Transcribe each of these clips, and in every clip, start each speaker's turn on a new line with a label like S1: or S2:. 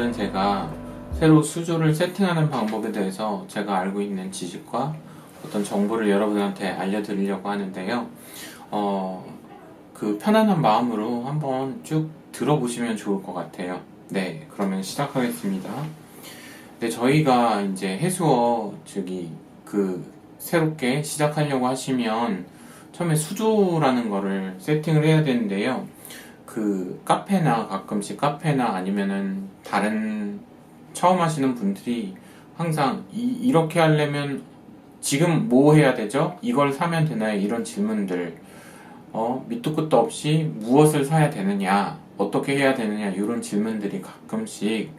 S1: 오늘은 제가 새로 수조를 세팅하는 방법에 대해서 제가 알고 있는 지식과 어떤 정보를 여러분한테 알려드리려고 하는데요. 그 편안한 마음으로 한번 쭉 들어보시면 좋을 것 같아요. 네, 그러면 시작하겠습니다. 네, 저희가 이제 해수어 새롭게 시작하려고 하시면 처음에 수조라는 거를 세팅을 해야 되는데요. 가끔씩 카페나 아니면은 다른 처음 하시는 분들이 항상 이렇게 하려면 지금 뭐 해야 되죠? 이걸 사면 되나요? 이런 질문들 밑도 끝도 없이 무엇을 사야 되느냐, 어떻게 해야 되느냐 이런 질문들이 가끔씩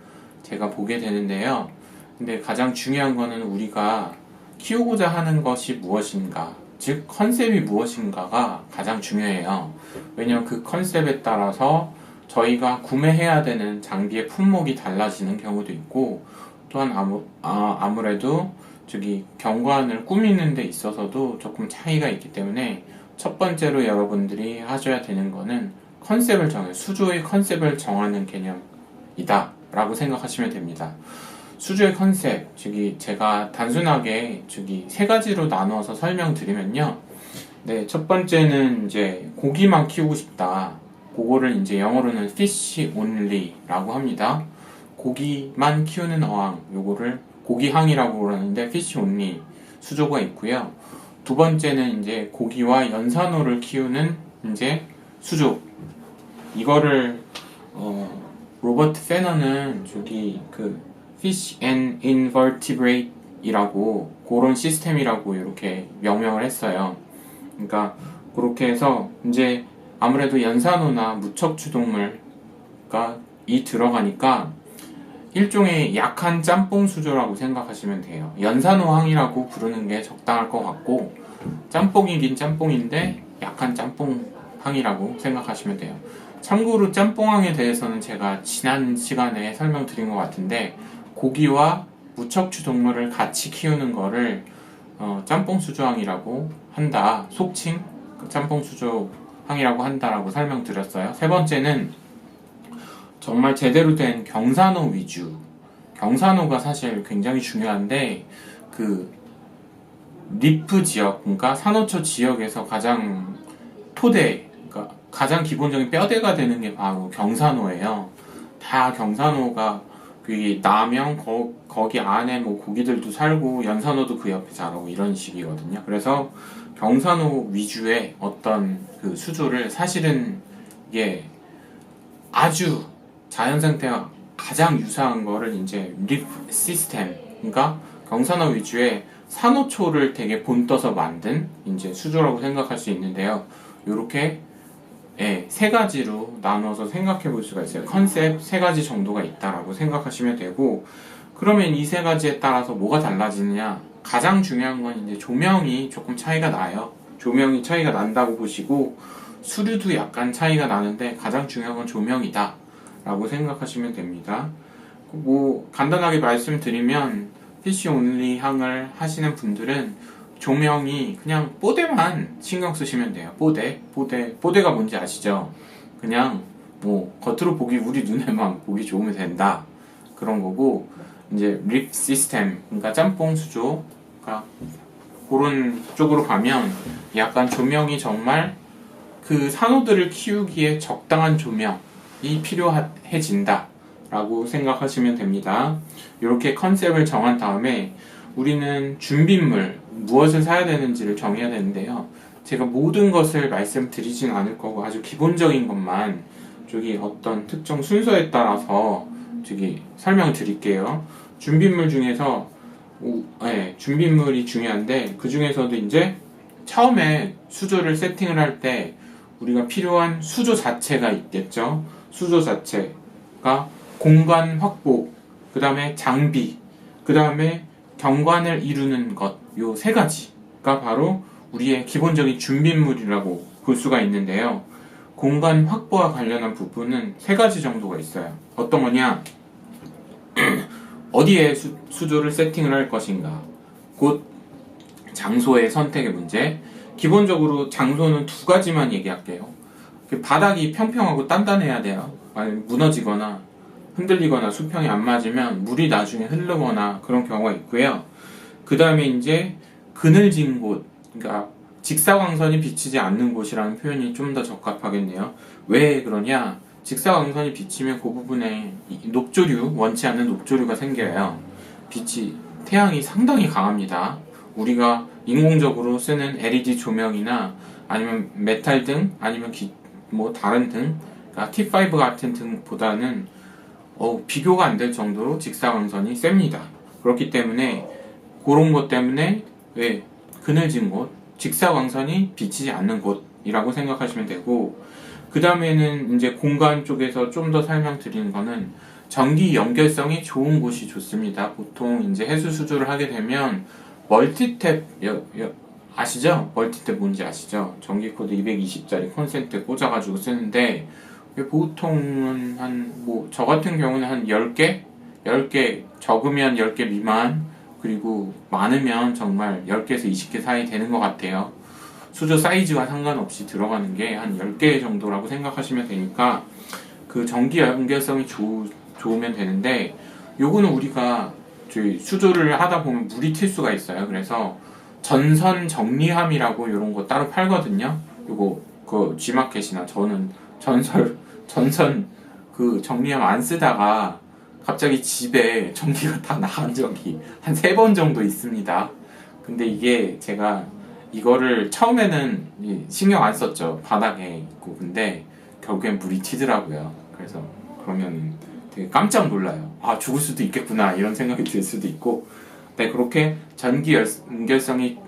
S1: 제가 보게 되는데요. 근데 가장 중요한 거는 우리가 키우고자 하는 것이 무엇인가, 즉 컨셉이 무엇인가가 가장 중요해요. 왜냐면 그 컨셉에 따라서 저희가 구매해야 되는 장비의 품목이 달라지는 경우도 있고, 또한 아무래도 경관을 꾸미는 데 있어서도 조금 차이가 있기 때문에 첫 번째로 여러분들이 하셔야 되는 거는 수조의 컨셉을 정하는 개념이다 라고 생각하시면 됩니다. 수조의 컨셉, 제가 단순하게 세 가지로 나누어서 설명드리면요. 네, 첫 번째는 이제 고기만 키우고 싶다. 그거를 이제 영어로는 fish only라고 합니다. 고기만 키우는 어항, 요거를 고기항이라고 그러는데 fish only 수조가 있고요. 두 번째는 이제 고기와 연산호를 키우는 이제 수조. 이거를 로버트 페너는 Fish and Invertebrate 이라고 그런 시스템이라고 이렇게 명명을 했어요. 그러니까 그렇게 해서 이제 아무래도 연산호나 무척추동물가 들어가니까 일종의 약한 짬뽕 수조라고 생각하시면 돼요. 연산호항이라고 부르는 게 적당할 것 같고, 짬뽕이긴 짬뽕인데 약한 짬뽕항이라고 생각하시면 돼요. 참고로 짬뽕항에 대해서는 제가 지난 시간에 설명드린 것 같은데, 고기와 무척추 동물을 같이 키우는 거를 짬뽕 수조항이라고 한다. 속칭 짬뽕 수조항이라고 한다라고 설명드렸어요. 세 번째는 정말 제대로 된 경산호 위주. 경산호가 사실 굉장히 중요한데, 리프 지역, 그러니까 산호초 지역에서 가장 그러니까 가장 기본적인 뼈대가 되는 게 바로 경산호예요. 다 경산호가 나면 거기 안에 뭐 고기들도 살고 연산호도 그 옆에 자라고 이런 식이거든요. 그래서 경산호 위주의 어떤 수조를, 사실은 이게 아주 자연 상태와 가장 유사한 거를 이제 리프 시스템, 그러니까 경산호 위주의 산호초를 되게 본떠서 만든 이제 수조라고 생각할 수 있는데요. 요렇게 세 가지로 나눠서 생각해 볼 수가 있어요. 컨셉 세 가지 정도가 있다라고 생각하시면 되고, 그러면 이 세 가지에 따라서 뭐가 달라지느냐? 가장 중요한 건 이제 조명이 조금 차이가 나요. 조명이 차이가 난다고 보시고, 수류도 약간 차이가 나는데 가장 중요한 건 조명이다 라고 생각하시면 됩니다. 간단하게 말씀드리면 피쉬 온리 항을 하시는 분들은 조명이 그냥 뽀대만 신경 쓰시면 돼요. 뽀대가 뭔지 아시죠? 그냥 겉으로 우리 눈에만 보기 좋으면 된다, 그런 거고, 이제 립 시스템, 그러니까 짬뽕 수조가 그런 쪽으로 가면 약간 조명이 정말 산호들을 키우기에 적당한 조명이 필요해진다 라고 생각하시면 됩니다. 이렇게 컨셉을 정한 다음에 우리는 준비물, 무엇을 사야 되는지를 정해야 되는데요. 제가 모든 것을 말씀드리진 않을 거고 아주 기본적인 것만 어떤 특정 순서에 따라서 설명을 드릴게요. 준비물 중에서 준비물이 중요한데, 그 중에서도 이제 처음에 수조를 세팅을 할 때 우리가 필요한 수조 자체가 있겠죠. 수조 자체가 공간 확보, 그 다음에 장비, 그 다음에 경관을 이루는 것, 요 세 가지가 바로 우리의 기본적인 준비물이라고 볼 수가 있는데요. 공간 확보와 관련한 부분은 세 가지 정도가 있어요. 어떤 거냐? 어디에 수조를 세팅을 할 것인가, 곧 장소의 선택의 문제. 기본적으로 장소는 두 가지만 얘기할게요. 바닥이 평평하고 단단해야 돼요. 무너지거나 흔들리거나 수평이 안 맞으면 물이 나중에 흐르거나 그런 경우가 있고요. 그 다음에 이제 그늘진 곳, 그러니까 직사광선이 비치지 않는 곳이라는 표현이 좀 더 적합하겠네요. 왜 그러냐? 직사광선이 비치면 그 부분에 녹조류, 원치 않는 녹조류가 생겨요. 태양이 상당히 강합니다. 우리가 인공적으로 쓰는 LED 조명이나 아니면 메탈 등, 아니면 뭐 다른 등, 그러니까 T5 같은 등보다는 비교가 안 될 정도로 직사광선이 셉니다. 그렇기 때문에 그런 것 때문에 왜 그늘진 곳, 직사광선이 비치지 않는 곳이라고 생각하시면 되고, 그 다음에는 이제 공간 쪽에서 좀 더 설명드리는 거는 전기 연결성이 좋은 곳이 좋습니다. 보통 이제 해수 수조를 하게 되면 멀티탭 아시죠? 멀티탭 뭔지 아시죠? 전기 코드 220짜리 콘센트 꽂아가지고 쓰는데 보통은 저 같은 경우는 한 10개? 10개, 적으면 10개 미만, 그리고 많으면 정말 10개에서 20개 사이 되는 것 같아요. 수조 사이즈와 상관없이 들어가는 게 한 10개 정도라고 생각하시면 되니까 그 전기 연결성이 좋으면 되는데, 요거는 우리가 수조를 하다 보면 물이 튈 수가 있어요. 그래서 전선 정리함이라고 요런 거 따로 팔거든요. 요거 그 G마켓이나 저는 전선 그 정리함 안 쓰다가 갑자기 집에 전기가 다 나간 적이 한 3번 정도 있습니다. 근데 이게 제가 이거를 처음에는 신경 안 썼죠. 바닥에 있고. 근데 결국엔 물이 튀더라고요. 그래서 그러면 되게 깜짝 놀라요. 아, 죽을 수도 있겠구나 이런 생각이 들 수도 있고. 네, 그렇게 전기 연결성이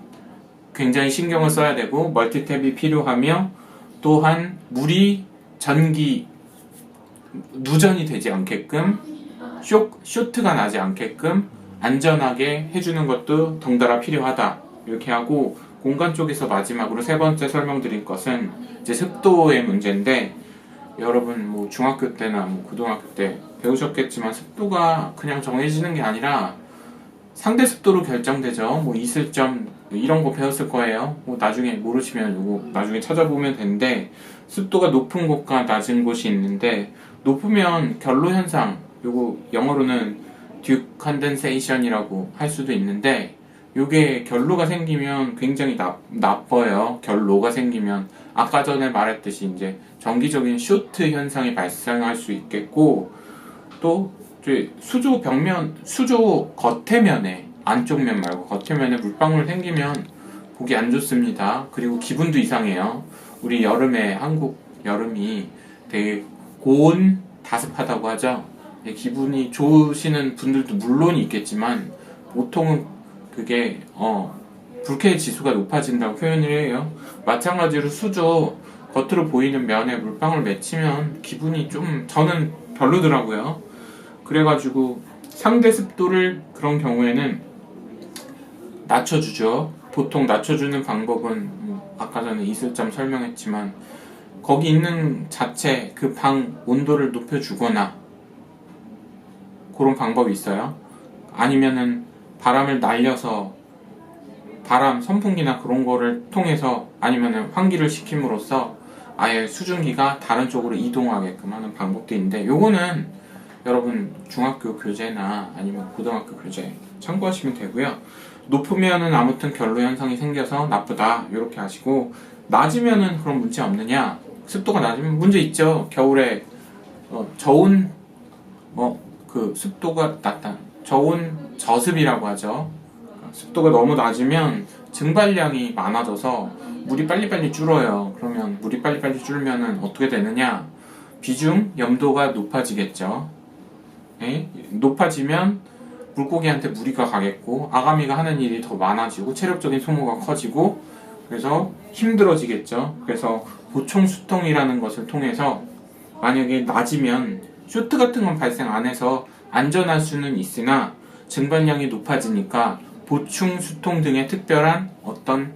S1: 굉장히 신경을 써야 되고 멀티탭이 필요하며, 또한 물이 전기 누전이 되지 않게끔 쇼트가 나지 않게끔 안전하게 해주는 것도 덩달아 필요하다. 이렇게 하고, 공간 쪽에서 마지막으로 3번째 설명드릴 것은 이제 습도의 문제인데, 여러분 뭐 중학교 때나 뭐 고등학교 때 배우셨겠지만 습도가 그냥 정해지는 게 아니라 상대 습도로 결정되죠. 뭐 이슬점 이런 거 배웠을 거예요. 뭐 나중에 모르시면 요거 나중에 찾아보면 되는데, 습도가 높은 곳과 낮은 곳이 있는데, 높으면 결로 현상, 요거 영어로는 듀 컨덴세이션이라고 할 수도 있는데, 요게 결로가 생기면 굉장히 나빠요. 결로가 생기면 아까 전에 말했듯이 이제 정기적인 쇼트 현상이 발생할 수 있겠고, 또 수조 겉에면에, 안쪽 면 말고 겉에면에 물방울 생기면 보기 안 좋습니다. 그리고 기분도 이상해요. 우리 여름에, 한국 여름이 되게 고온 다습하다고 하죠. 기분이 좋으시는 분들도 물론 있겠지만 보통은 그게 불쾌 지수가 높아진다고 표현을 해요. 마찬가지로 수조 겉으로 보이는 면에 물방울 맺히면 기분이 좀 저는 별로더라고요. 그래가지고 상대 습도를 그런 경우에는 낮춰주죠. 보통 낮춰주는 방법은 아까 전에 이슬점 설명했지만 거기 있는 자체 그 방 온도를 높여주거나 그런 방법이 있어요. 아니면은 바람을 날려서 선풍기나 그런 거를 통해서, 아니면은 환기를 시킴으로써 아예 수증기가 다른 쪽으로 이동하게끔 하는 방법도 있는데, 요거는 여러분 중학교 교재나 아니면 고등학교 교재 참고하시면 되고요. 높으면은 아무튼 결로 현상이 생겨서 나쁘다 이렇게 하시고, 낮으면은 그런 문제 없느냐? 습도가 낮으면 문제 있죠. 겨울에 저온 그 습도가 낮다. 저온 저습이라고 하죠. 습도가 너무 낮으면 증발량이 많아져서 물이 빨리빨리 줄어요. 그러면 물이 빨리빨리 줄면은 어떻게 되느냐? 비중, 염도가 높아지겠죠. 네? 높아지면 물고기한테 무리가 가겠고, 아가미가 하는 일이 더 많아지고, 체력적인 소모가 커지고, 그래서 힘들어지겠죠. 그래서 보충 수통이라는 것을 통해서 만약에 낮으면 쇼트 같은 건 발생 안 해서 안전할 수는 있으나 증발량이 높아지니까 보충 수통 등의 특별한 어떤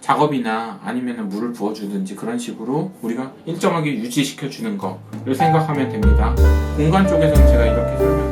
S1: 작업이나 아니면 물을 부어주든지 그런 식으로 우리가 일정하게 유지시켜주는 거를 생각하면 됩니다. 공간 쪽에서는 제가 이렇게 설명